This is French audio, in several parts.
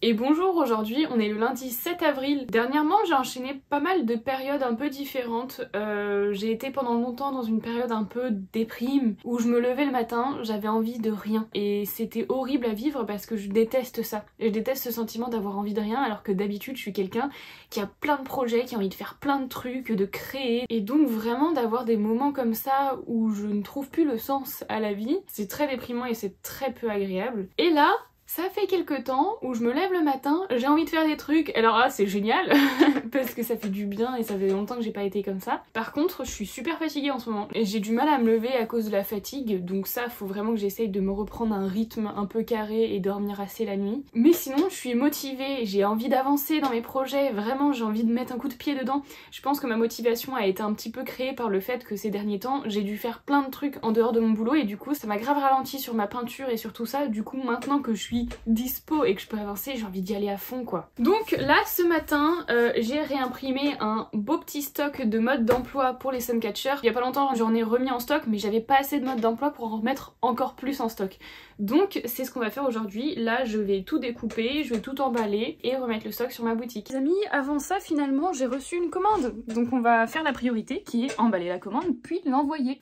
Et bonjour, aujourd'hui on est le lundi 7 avril. Dernièrement j'ai enchaîné pas mal de périodes un peu différentes. J'ai été pendant longtemps dans une période un peu déprime, où je me levais le matin, j'avais envie de rien. Et c'était horrible à vivre parce que je déteste ça. Je déteste ce sentiment d'avoir envie de rien alors que d'habitude je suis quelqu'un qui a plein de projets, qui a envie de faire plein de trucs, de créer. Et donc vraiment d'avoir des moments comme ça où je ne trouve plus le sens à la vie, c'est très déprimant et c'est très peu agréable. Et là, ça fait quelques temps où je me lève le matin, j'ai envie de faire des trucs, alors là c'est génial parce que ça fait du bien et ça fait longtemps que j'ai pas été comme ça. Par contre je suis super fatiguée en ce moment et j'ai du mal à me lever à cause de la fatigue, donc ça faut vraiment que j'essaye de me reprendre un rythme un peu carré et dormir assez la nuit. Mais sinon je suis motivée, j'ai envie d'avancer dans mes projets, vraiment j'ai envie de mettre un coup de pied dedans. Je pense que ma motivation a été un petit peu créée par le fait que ces derniers temps j'ai dû faire plein de trucs en dehors de mon boulot et du coup ça m'a grave ralenti sur ma peinture et sur tout ça. Du coup maintenant que je suis dispo et que je peux avancer, j'ai envie d'y aller à fond quoi. Donc là ce matin j'ai réimprimé un beau petit stock de modes d'emploi pour les Suncatchers. Il y a pas longtemps j'en ai remis en stock mais j'avais pas assez de modes d'emploi pour en remettre encore plus en stock. Donc c'est ce qu'on va faire aujourd'hui. Là je vais tout découper, je vais tout emballer et remettre le stock sur ma boutique. Les amis, avant ça finalement j'ai reçu une commande. Donc on va faire la priorité qui est emballer la commande puis l'envoyer.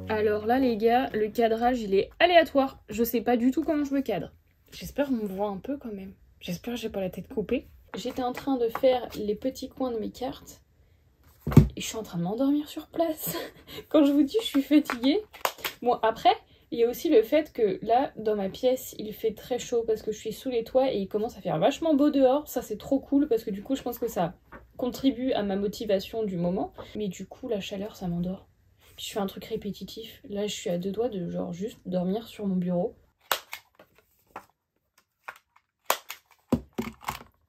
Alors là les gars, le cadrage il est aléatoire. Je sais pas du tout comment je me cadre. J'espère qu'on me voit un peu quand même. J'espère que j'ai pas la tête coupée. J'étais en train de faire les petits coins de mes cartes. Et je suis en train de m'endormir sur place. Quand je vous dis je suis fatiguée. Bon après, il y a aussi le fait que là dans ma pièce il fait très chaud parce que je suis sous les toits et il commence à faire vachement beau dehors. Ça c'est trop cool parce que du coup je pense que ça contribue à ma motivation du moment. Mais du coup la chaleur ça m'endort. Puis je fais un truc répétitif. Là, je suis à deux doigts de genre juste dormir sur mon bureau.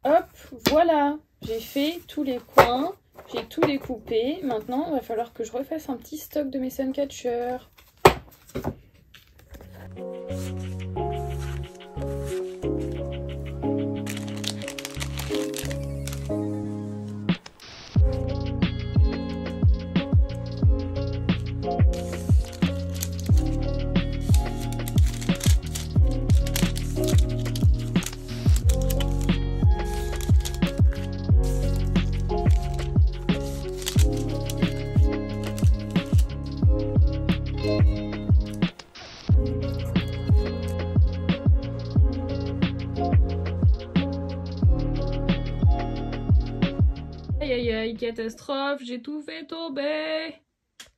Hop, voilà. J'ai fait tous les coins. J'ai tout découpé. Maintenant, il va falloir que je refasse un petit stock de mes Suncatchers. Aïe aïe aïe, catastrophe, j'ai tout fait tomber.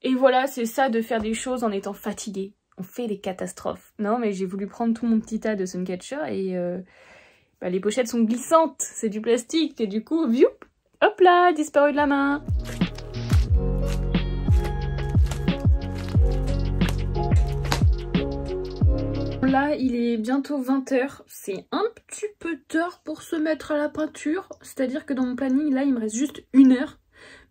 Et voilà, c'est ça de faire des choses en étant fatigué. On fait des catastrophes. Non mais j'ai voulu prendre tout mon petit tas de Suncatcher et les pochettes sont glissantes, c'est du plastique et du coup, vioup, hop là, disparu de la main. Là, il est bientôt 20 h. C'est un petit peu tard pour se mettre à la peinture. C'est-à-dire que dans mon planning, là, il me reste juste 1 heure.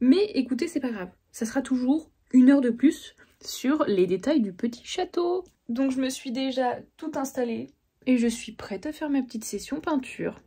Mais écoutez, c'est pas grave. Ça sera toujours 1 heure de plus sur les détails du petit château. Donc je me suis déjà tout installée et je suis prête à faire ma petite session peinture.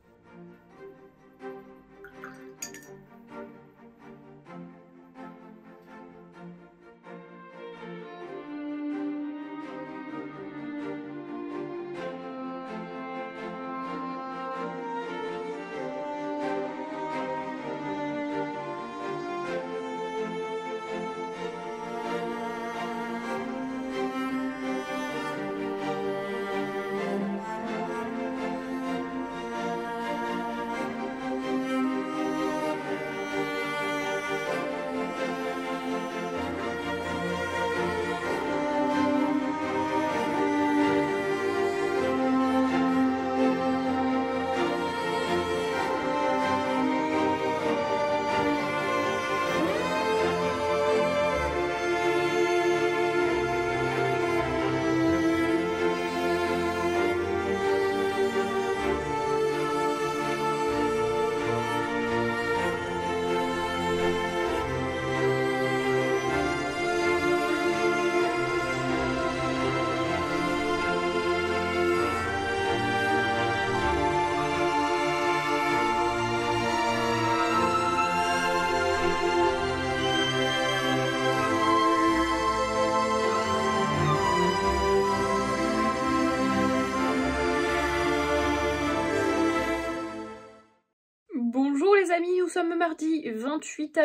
nous sommes mardi 28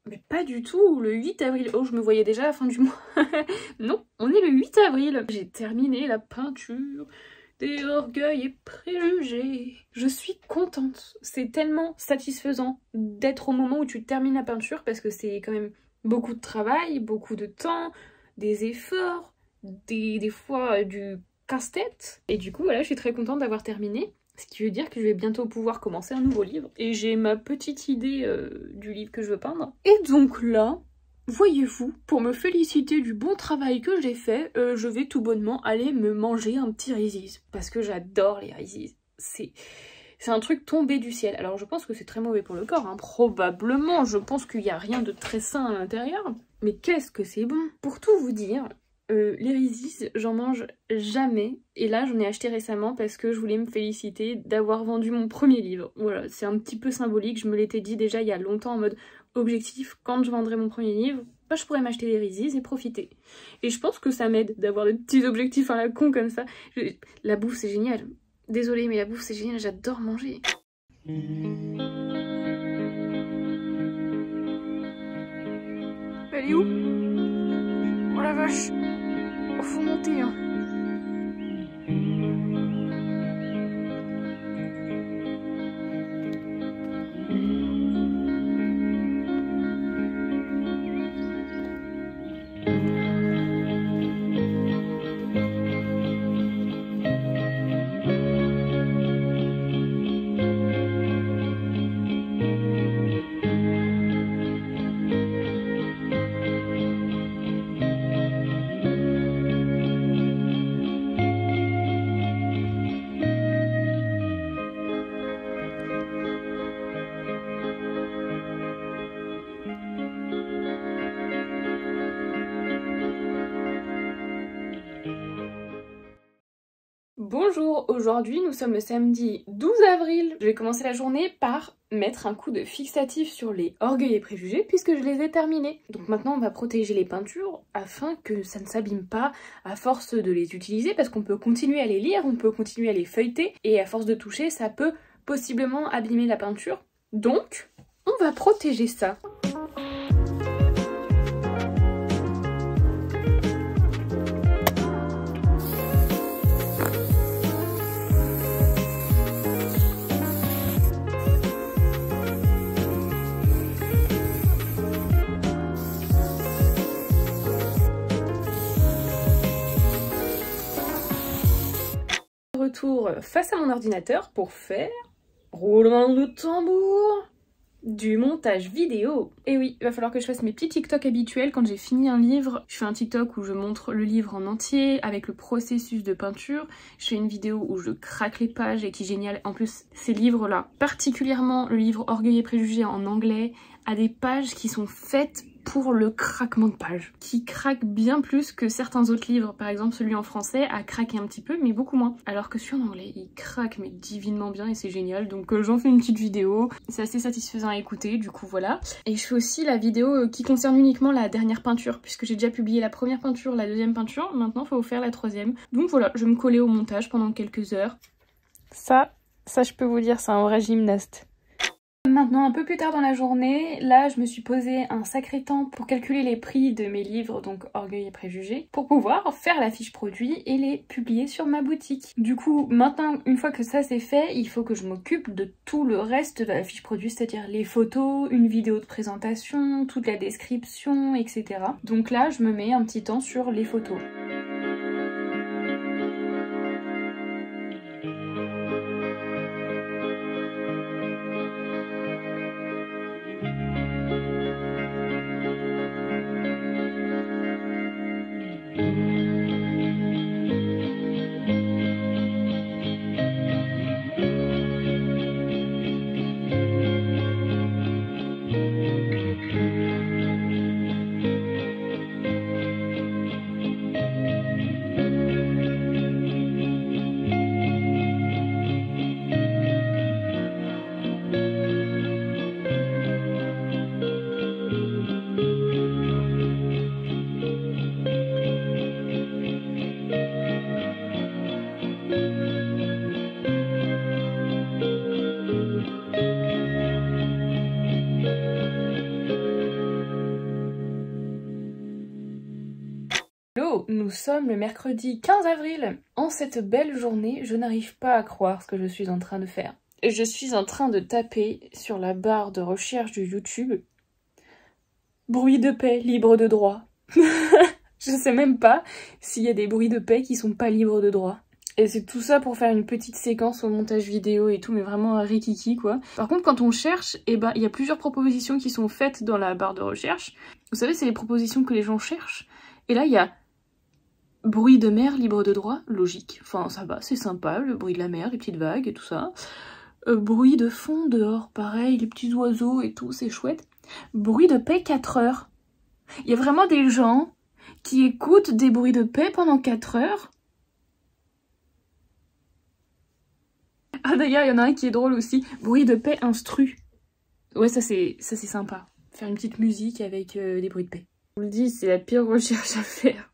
mais pas du tout, le 8 avril. Oh, je me voyais déjà à la fin du mois. Non, on est le 8 avril. J'ai terminé la peinture des orgueils et préjugés. Je suis contente. C'est tellement satisfaisant d'être au moment où tu termines la peinture parce que c'est quand même beaucoup de travail, beaucoup de temps, des efforts, des fois du casse-tête. Et du coup, voilà, je suis très contente d'avoir terminé. Ce qui veut dire que je vais bientôt pouvoir commencer un nouveau livre. Et j'ai ma petite idée du livre que je veux peindre. Et donc là, voyez-vous, pour me féliciter du bon travail que j'ai fait, je vais tout bonnement aller me manger un petit Reese's. Parce que j'adore les Reese's. C'est un truc tombé du ciel. Alors je pense que c'est très mauvais pour le corps, hein. Probablement. Je pense qu'il n'y a rien de très sain à l'intérieur. Mais qu'est-ce que c'est bon! Pour tout vous dire, les Reese's, j'en mange jamais. Et là, j'en ai acheté récemment parce que je voulais me féliciter d'avoir vendu mon premier livre. Voilà, c'est un petit peu symbolique. Je me l'étais dit déjà il y a longtemps en mode objectif, quand je vendrai mon premier livre, bah, je pourrais m'acheter des Reese's et profiter. Et je pense que ça m'aide d'avoir des petits objectifs à la con comme ça. La bouffe, c'est génial. Désolée, mais la bouffe, c'est génial. J'adore manger. Elle est où? Oh la vache! Oh, faut monter, hein. Bonjour, aujourd'hui nous sommes le samedi 12 avril. Je vais commencer la journée par mettre un coup de fixatif sur les orgueils et préjugés puisque je les ai terminés. Donc maintenant on va protéger les peintures afin que ça ne s'abîme pas à force de les utiliser parce qu'on peut continuer à les lire, on peut continuer à les feuilleter et à force de toucher ça peut possiblement abîmer la peinture. Donc on va protéger ça. Retour face à mon ordinateur pour faire roulement de tambour du montage vidéo. Et oui, il va falloir que je fasse mes petits TikTok habituels quand j'ai fini un livre. Je fais un TikTok où je montre le livre en entier avec le processus de peinture. Je fais une vidéo où je craque les pages et qui est géniale. En plus, ces livres-là, particulièrement le livre Orgueil et préjugés en anglais, a des pages qui sont faites pour le craquement de pages, qui craque bien plus que certains autres livres. Par exemple, celui en français a craqué un petit peu, mais beaucoup moins. Alors que celui en anglais, il craque mais divinement bien et c'est génial. Donc j'en fais une petite vidéo. C'est assez satisfaisant à écouter, du coup voilà. Et je fais aussi la vidéo qui concerne uniquement la dernière peinture, puisque j'ai déjà publié la première peinture, la deuxième peinture. Maintenant, il faut faire la troisième. Donc voilà, je vais me coller au montage pendant quelques heures. Ça je peux vous dire, c'est un vrai gymnaste. Maintenant, un peu plus tard dans la journée, là je me suis posé un sacré temps pour calculer les prix de mes livres, donc Orgueil et préjugés, pour pouvoir faire la fiche produit et les publier sur ma boutique. Du coup, maintenant, une fois que ça c'est fait, il faut que je m'occupe de tout le reste de la fiche produit, c'est-à-dire les photos, une vidéo de présentation, toute la description, etc. Donc là, je me mets un petit temps sur les photos. Hello, nous sommes le mercredi 15 avril. En cette belle journée, je n'arrive pas à croire ce que je suis en train de faire. Je suis en train de taper sur la barre de recherche de YouTube « Bruit de paix libre de droit ». Je sais même pas s'il y a des bruits de paix qui sont pas libres de droit. Et c'est tout ça pour faire une petite séquence au montage vidéo et tout, mais vraiment un rikiki quoi. Par contre, quand on cherche, il y a plusieurs propositions qui sont faites dans la barre de recherche. Vous savez, c'est les propositions que les gens cherchent. Et là, il y a bruit de mer libre de droit, logique. Enfin, ça va, c'est sympa, le bruit de la mer, les petites vagues et tout ça. Bruit de fond dehors, pareil, les petits oiseaux et tout, c'est chouette. Bruit de paix 4 heures. Il y a vraiment des gens qui écoutent des bruits de paix pendant 4 heures. Ah d'ailleurs, il y en a un qui est drôle aussi. Bruit de paix instru. Ouais, ça c'est sympa. Faire une petite musique avec des bruits de paix. Je vous le dis, c'est la pire recherche à faire.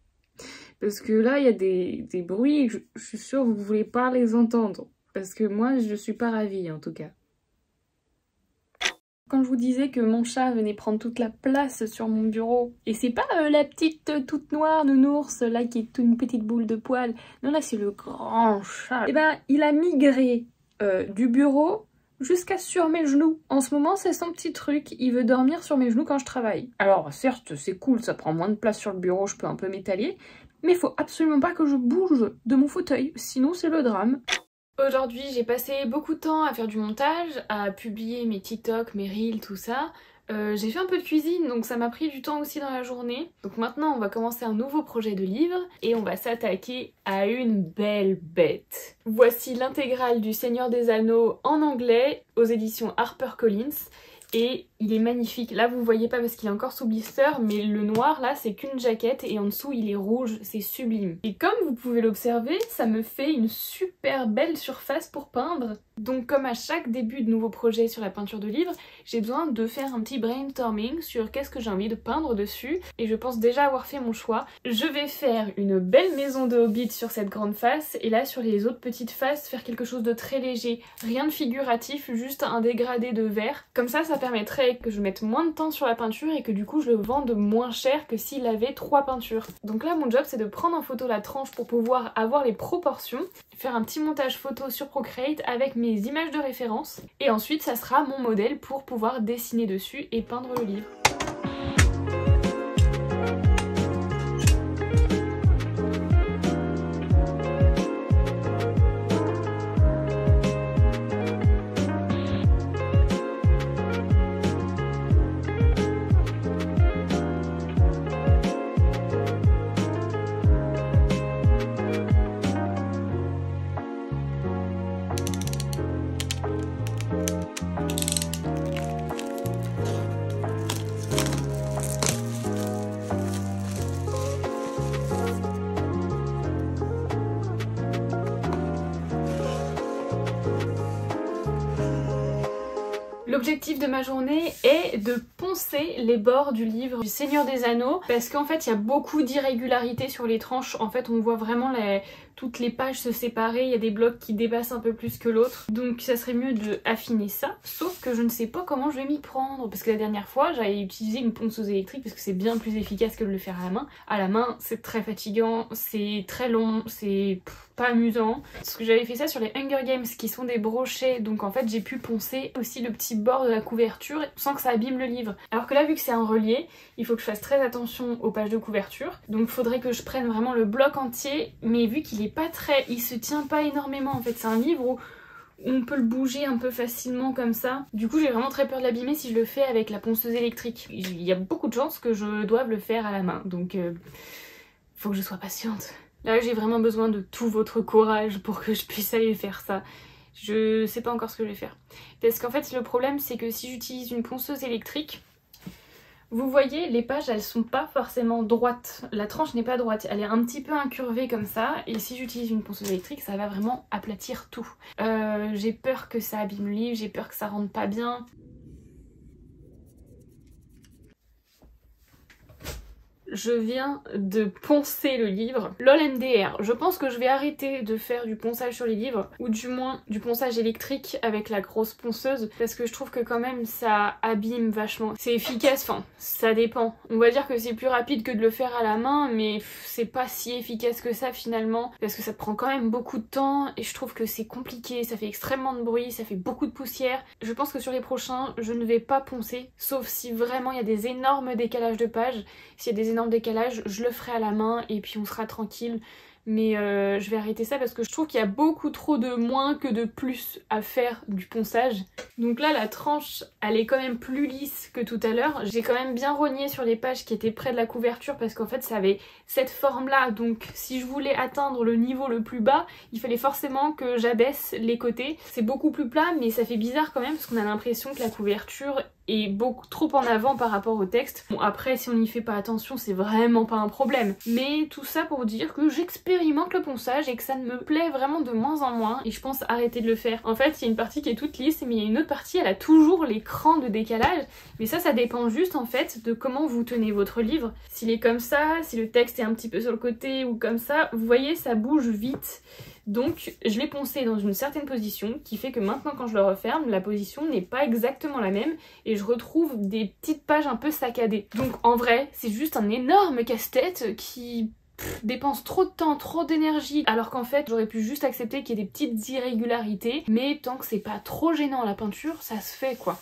Parce que là, il y a des bruits, je suis sûre que vous voulez pas les entendre. Parce que moi, je suis pas ravie en tout cas. Quand je vous disais que mon chat venait prendre toute la place sur mon bureau, et c'est pas la petite toute noire nounours là qui est une petite boule de poils, non là c'est le grand chat, et ben il a migré du bureau jusqu'à sur mes genoux. En ce moment c'est son petit truc, il veut dormir sur mes genoux quand je travaille. Alors certes c'est cool, ça prend moins de place sur le bureau, je peux un peu m'étaler, mais faut absolument pas que je bouge de mon fauteuil, sinon c'est le drame. Aujourd'hui, j'ai passé beaucoup de temps à faire du montage, à publier mes TikTok, mes Reels, tout ça. J'ai fait un peu de cuisine, donc ça m'a pris du temps aussi dans la journée. Donc maintenant, on va commencer un nouveau projet de livre et on va s'attaquer à une belle bête. Voici l'intégrale du Seigneur des Anneaux en anglais aux éditions HarperCollins. Et il est magnifique. Là vous voyez pas parce qu'il est encore sous blister, mais le noir là c'est qu'une jaquette et en dessous il est rouge, c'est sublime. Et comme vous pouvez l'observer, ça me fait une super belle surface pour peindre. Donc comme à chaque début de nouveau projet sur la peinture de livre, j'ai besoin de faire un petit brainstorming sur qu'est-ce que j'ai envie de peindre dessus. Et je pense déjà avoir fait mon choix. Je vais faire une belle maison de Hobbit sur cette grande face et là sur les autres petites faces faire quelque chose de très léger. Rien de figuratif, juste un dégradé de vert. Comme ça permettrait que je mette moins de temps sur la peinture et que du coup je le vende moins cher que s'il avait 3 peintures. Donc là mon job c'est de prendre en photo la tranche pour pouvoir avoir les proportions, faire un petit montage photo sur Procreate avec mes images de référence et ensuite ça sera mon modèle pour pouvoir dessiner dessus et peindre le livre. L'objectif de ma journée est de poncer les bords du livre du Seigneur des Anneaux parce qu'en fait il y a beaucoup d'irrégularités sur les tranches. En fait on voit vraiment toutes les pages se séparer, il y a des blocs qui dépassent un peu plus que l'autre, donc ça serait mieux de affiner ça, sauf que je ne sais pas comment je vais m'y prendre parce que la dernière fois j'avais utilisé une ponceuse électrique parce que c'est bien plus efficace que de le faire à la main. À la main c'est très fatigant, c'est très long, c'est pas amusant. Parce que j'avais fait ça sur les Hunger Games qui sont des brochets, donc en fait j'ai pu poncer aussi le petit bord de la couverture sans que ça abîme le livre. Alors que là vu que c'est un relié, il faut que je fasse très attention aux pages de couverture, donc il faudrait que je prenne vraiment le bloc entier, mais vu qu'il est pas il se tient pas énormément en fait, c'est un livre où on peut le bouger un peu facilement comme ça. Du coup j'ai vraiment très peur de l'abîmer si je le fais avec la ponceuse électrique. Il y a beaucoup de chances que je doive le faire à la main, donc faut que je sois patiente. Là j'ai vraiment besoin de tout votre courage pour que je puisse aller faire ça. Je sais pas encore ce que je vais faire. Parce qu'en fait le problème c'est que si j'utilise une ponceuse électrique, vous voyez, les pages elles sont pas forcément droites, la tranche n'est pas droite, elle est un petit peu incurvée comme ça, et si j'utilise une ponceuse électrique ça va vraiment aplatir tout. J'ai peur que ça abîme le livre, j'ai peur que ça rentre pas bien. je viens de poncer le livre. LOL MDR, je pense que je vais arrêter de faire du ponçage sur les livres, ou du moins du ponçage électrique avec la grosse ponceuse, parce que je trouve que quand même ça abîme vachement. C'est efficace, enfin ça dépend. On va dire que c'est plus rapide que de le faire à la main, mais c'est pas si efficace que ça finalement, parce que ça prend quand même beaucoup de temps, et je trouve que c'est compliqué, ça fait extrêmement de bruit, ça fait beaucoup de poussière. Je pense que sur les prochains, je ne vais pas poncer, sauf si vraiment il y a des énormes décalages de pages. S'il y a des énormes décalages, je le ferai à la main et puis on sera tranquille. Mais je vais arrêter ça parce que je trouve qu'il y a beaucoup trop de moins que de plus à faire du ponçage. Donc là la tranche elle est quand même plus lisse que tout à l'heure. J'ai quand même bien rogné sur les pages qui étaient près de la couverture parce qu'en fait ça avait cette forme là, donc si je voulais atteindre le niveau le plus bas il fallait forcément que j'abaisse les côtés. C'est beaucoup plus plat mais ça fait bizarre quand même parce qu'on a l'impression que la couverture est beaucoup trop en avant par rapport au texte. Bon après si on n'y fait pas attention c'est vraiment pas un problème. Mais tout ça pour dire que j'expérimente le ponçage et que ça ne me plaît vraiment de moins en moins et je pense arrêter de le faire. En fait il y a une partie qui est toute lisse mais il y a une autre partie elle a toujours l'écran de décalage, mais ça dépend juste en fait de comment vous tenez votre livre. S'il est comme ça, si le texte est un petit peu sur le côté ou comme ça, vous voyez ça bouge vite. Donc je l'ai poncé dans une certaine position qui fait que maintenant quand je le referme, la position n'est pas exactement la même et je retrouve des petites pages un peu saccadées. Donc en vrai, c'est juste un énorme casse-tête qui dépense trop de temps, trop d'énergie, alors qu'en fait j'aurais pu juste accepter qu'il y ait des petites irrégularités, mais tant que c'est pas trop gênant la peinture, ça se fait quoi.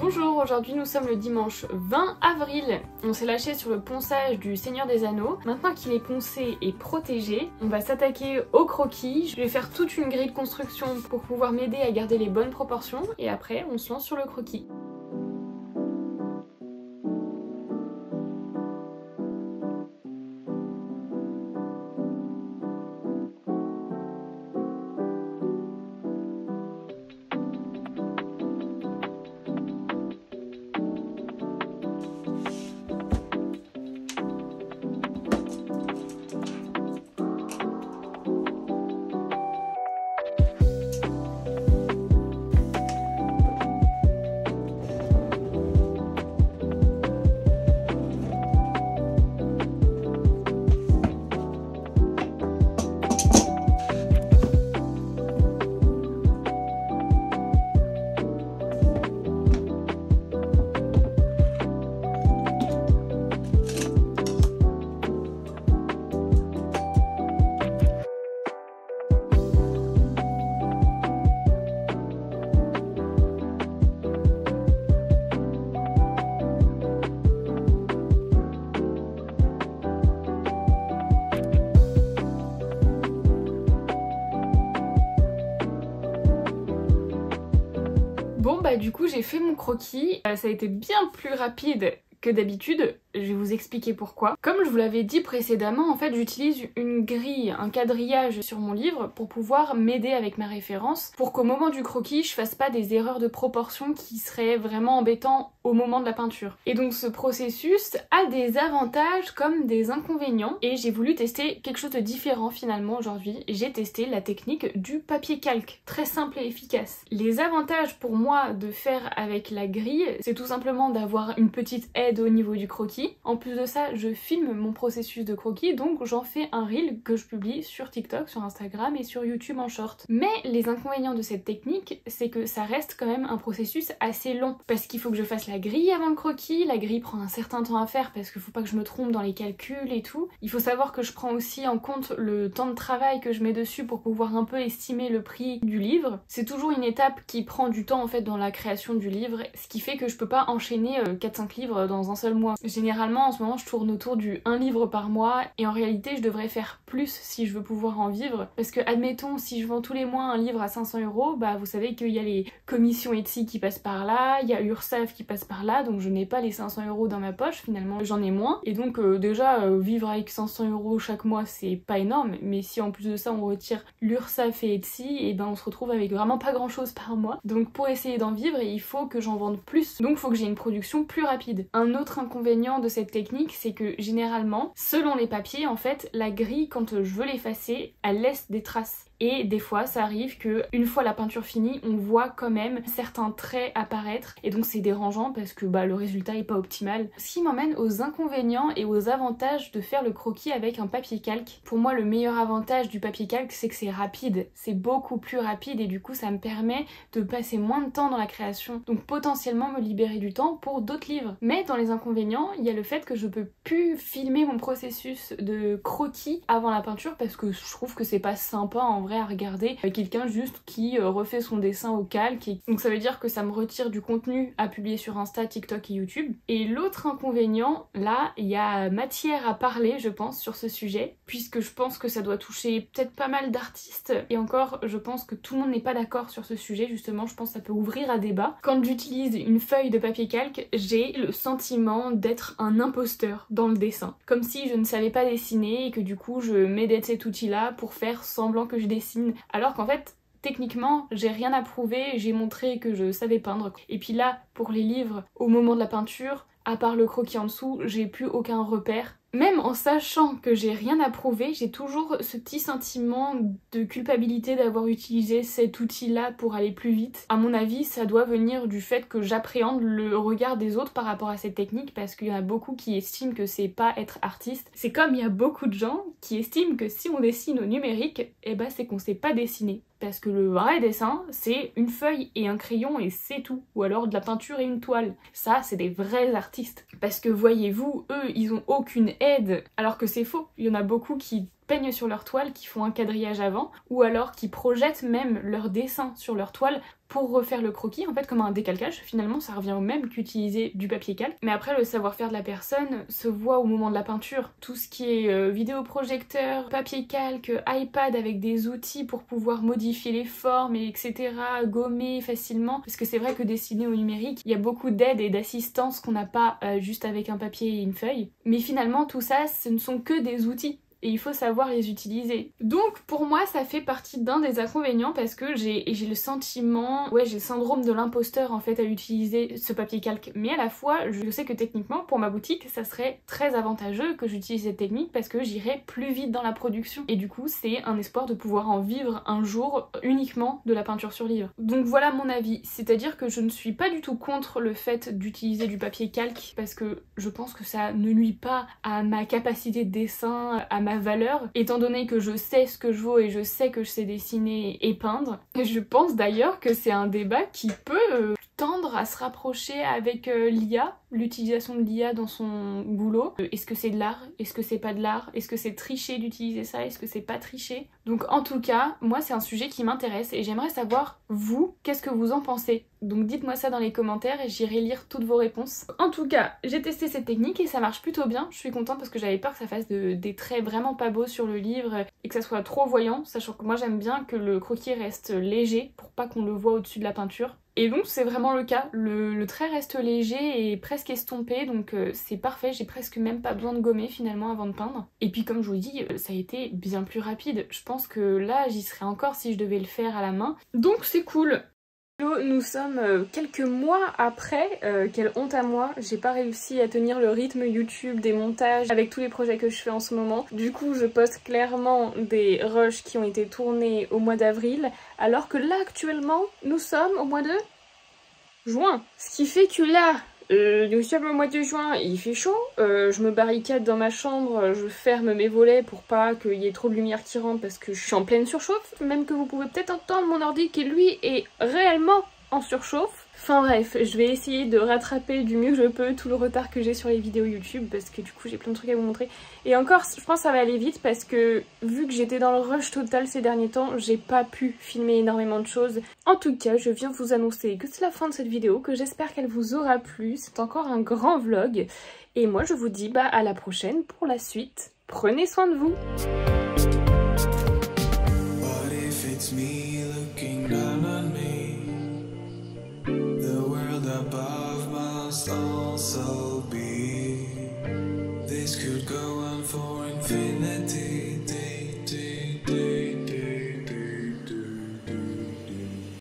Bonjour, aujourd'hui nous sommes le dimanche 20 avril. On s'est lâché sur le ponçage du Seigneur des Anneaux. Maintenant qu'il est poncé et protégé, on va s'attaquer au croquis. Je vais faire toute une grille de construction pour pouvoir m'aider à garder les bonnes proportions et après on se lance sur le croquis. Bon bah du coup j'ai fait mon croquis, ça a été bien plus rapide que d'habitude, je vais vous expliquer pourquoi. Comme je vous l'avais dit précédemment, en fait j'utilise une grille, un quadrillage sur mon livre pour pouvoir m'aider avec ma référence, pour qu'au moment du croquis je fasse pas des erreurs de proportion qui seraient vraiment embêtants au moment de la peinture. Et donc ce processus a des avantages comme des inconvénients et j'ai voulu tester quelque chose de différent finalement aujourd'hui. J'ai testé la technique du papier calque, très simple et efficace. Les avantages pour moi de faire avec la grille, c'est tout simplement d'avoir une petite aide au niveau du croquis. En plus de ça, je filme mon processus de croquis, donc j'en fais un reel que je publie sur TikTok, sur Instagram et sur YouTube en short. Mais les inconvénients de cette technique, c'est que ça reste quand même un processus assez long, parce qu'il faut que je fasse la grille avant le croquis, la grille prend un certain temps à faire parce qu'il faut pas que je me trompe dans les calculs et tout. Il faut savoir que je prends aussi en compte le temps de travail que je mets dessus pour pouvoir un peu estimer le prix du livre. C'est toujours une étape qui prend du temps en fait dans la création du livre, ce qui fait que je peux pas enchaîner 4-5 livres dans un seul mois. Généralement généralement en ce moment je tourne autour du 1 livre par mois et en réalité je devrais faire plus si je veux pouvoir en vivre parce que admettons si je vends tous les mois un livre à 500 €, bah vous savez qu'il y a les commissions Etsy qui passent par là, il y a Ursafe qui passe par là, donc je n'ai pas les 500 € dans ma poche, finalement j'en ai moins et donc déjà vivre avec 500 € chaque mois c'est pas énorme, mais si en plus de ça on retire l'Ursafe et Etsy, et ben on se retrouve avec vraiment pas grand chose par mois. Donc pour essayer d'en vivre il faut que j'en vende plus, donc il faut que j'ai une production plus rapide. Un autre inconvénient de cette technique c'est que généralement selon les papiers en fait la grille quand je veux l'effacer elle laisse des traces. Et des fois ça arrive que une fois la peinture finie on voit quand même certains traits apparaître et donc c'est dérangeant parce que le résultat est pas optimal. Ce qui m'emmène aux inconvénients et aux avantages de faire le croquis avec un papier calque. Pour moi le meilleur avantage du papier calque c'est que c'est rapide, c'est beaucoup plus rapide et du coup ça me permet de passer moins de temps dans la création, donc potentiellement me libérer du temps pour d'autres livres. Mais dans les inconvénients il y a le fait que je peux plus filmer mon processus de croquis avant la peinture parce que je trouve que c'est pas sympa en vrai à regarder quelqu'un juste qui refait son dessin au calque et donc ça veut dire que ça me retire du contenu à publier sur Insta, TikTok et YouTube. Et l'autre inconvénient, là il y a matière à parler je pense sur ce sujet puisque je pense que ça doit toucher peut-être pas mal d'artistes et encore je pense que tout le monde n'est pas d'accord sur ce sujet, justement je pense que ça peut ouvrir à débat. Quand j'utilise une feuille de papier calque j'ai le sentiment d'être un imposteur dans le dessin, comme si je ne savais pas dessiner et que du coup je m'aidais de cet outil là pour faire semblant que je dessine alors qu'en fait techniquement j'ai rien à prouver, j'ai montré que je savais peindre et puis là pour les livres au moment de la peinture à part le croquis en dessous j'ai plus aucun repère. Même en sachant que j'ai rien à prouver, j'ai toujours ce petit sentiment de culpabilité d'avoir utilisé cet outil-là pour aller plus vite. À mon avis, ça doit venir du fait que j'appréhende le regard des autres par rapport à cette technique parce qu'il y en a beaucoup qui estiment que c'est pas être artiste. C'est comme il y a beaucoup de gens qui estiment que si on dessine au numérique, c'est qu'on sait pas dessiner. Parce que le vrai dessin, c'est une feuille et un crayon et c'est tout. Ou alors de la peinture et une toile. Ça, c'est des vrais artistes. Parce que voyez-vous, eux, ils ont aucune aide. Alors que c'est faux. Il y en a beaucoup qui peignent sur leur toile, qui font un quadrillage avant, ou alors qui projettent même leur dessin sur leur toile pour refaire le croquis, en fait comme un décalcage. Finalement ça revient au même qu'utiliser du papier calque. Mais après le savoir-faire de la personne se voit au moment de la peinture. Tout ce qui est vidéoprojecteur, papier calque, iPad avec des outils pour pouvoir modifier les formes, etc. Gommer facilement. Parce que c'est vrai que dessiner au numérique, il y a beaucoup d'aide et d'assistance qu'on n'a pas juste avec un papier et une feuille. Mais finalement tout ça, ce ne sont que des outils. Et il faut savoir les utiliser. Donc pour moi ça fait partie d'un des inconvénients parce que j'ai le sentiment, j'ai le syndrome de l'imposteur en fait à utiliser ce papier calque. Mais à la fois je sais que techniquement pour ma boutique ça serait très avantageux que j'utilise cette technique parce que j'irai plus vite dans la production. Et du coup c'est un espoir de pouvoir en vivre un jour uniquement de la peinture sur livre. Donc voilà mon avis, c'est-à-dire que je ne suis pas du tout contre le fait d'utiliser du papier calque parce que je pense que ça ne nuit pas à ma capacité de dessin, à ma valeur, étant donné que je sais ce que je vaux et je sais que je sais dessiner et peindre. Et je pense d'ailleurs que c'est un débat qui peut tendre à se rapprocher avec l'IA, l'utilisation de l'IA dans son boulot. Est-ce que c'est de l'art? Est-ce que c'est pas de l'art? Est-ce que c'est tricher d'utiliser ça? Est-ce que c'est pas tricher? Donc en tout cas, moi c'est un sujet qui m'intéresse et j'aimerais savoir, vous, qu'est-ce que vous en pensez? Donc dites-moi ça dans les commentaires et j'irai lire toutes vos réponses. En tout cas, j'ai testé cette technique et ça marche plutôt bien. Je suis contente parce que j'avais peur que ça fasse des traits vraiment pas beaux sur le livre et que ça soit trop voyant, sachant que moi j'aime bien que le croquis reste léger pour pas qu'on le voit au-dessus de la peinture. Et donc c'est vraiment le cas, le trait reste léger et presque estompé, donc c'est parfait, j'ai presque même pas besoin de gommer finalement avant de peindre. Et puis comme je vous dis, ça a été bien plus rapide, je pense que là j'y serais encore si je devais le faire à la main, donc c'est cool. Nous sommes quelques mois après, quelle honte à moi, j'ai pas réussi à tenir le rythme YouTube des montages avec tous les projets que je fais en ce moment. Du coup je poste clairement des rushs qui ont été tournés au mois d'avril, alors que là actuellement nous sommes au mois de juin. Ce qui fait que là, nous sommes au mois de juin, il fait chaud, je me barricade dans ma chambre, je ferme mes volets pour pas qu'il y ait trop de lumière qui rentre parce que je suis en pleine surchauffe, même que vous pouvez peut-être entendre mon ordi qui lui est réellement en surchauffe. Enfin bref, je vais essayer de rattraper du mieux que je peux tout le retard que j'ai sur les vidéos YouTube parce que du coup j'ai plein de trucs à vous montrer. Et encore, je pense que ça va aller vite parce que vu que j'étais dans le rush total ces derniers temps, j'ai pas pu filmer énormément de choses. En tout cas, je viens vous annoncer que c'est la fin de cette vidéo, que j'espère qu'elle vous aura plu. C'est encore un grand vlog. Et moi je vous dis à la prochaine pour la suite. Prenez soin de vous. Above must also be. This could go on for infinity.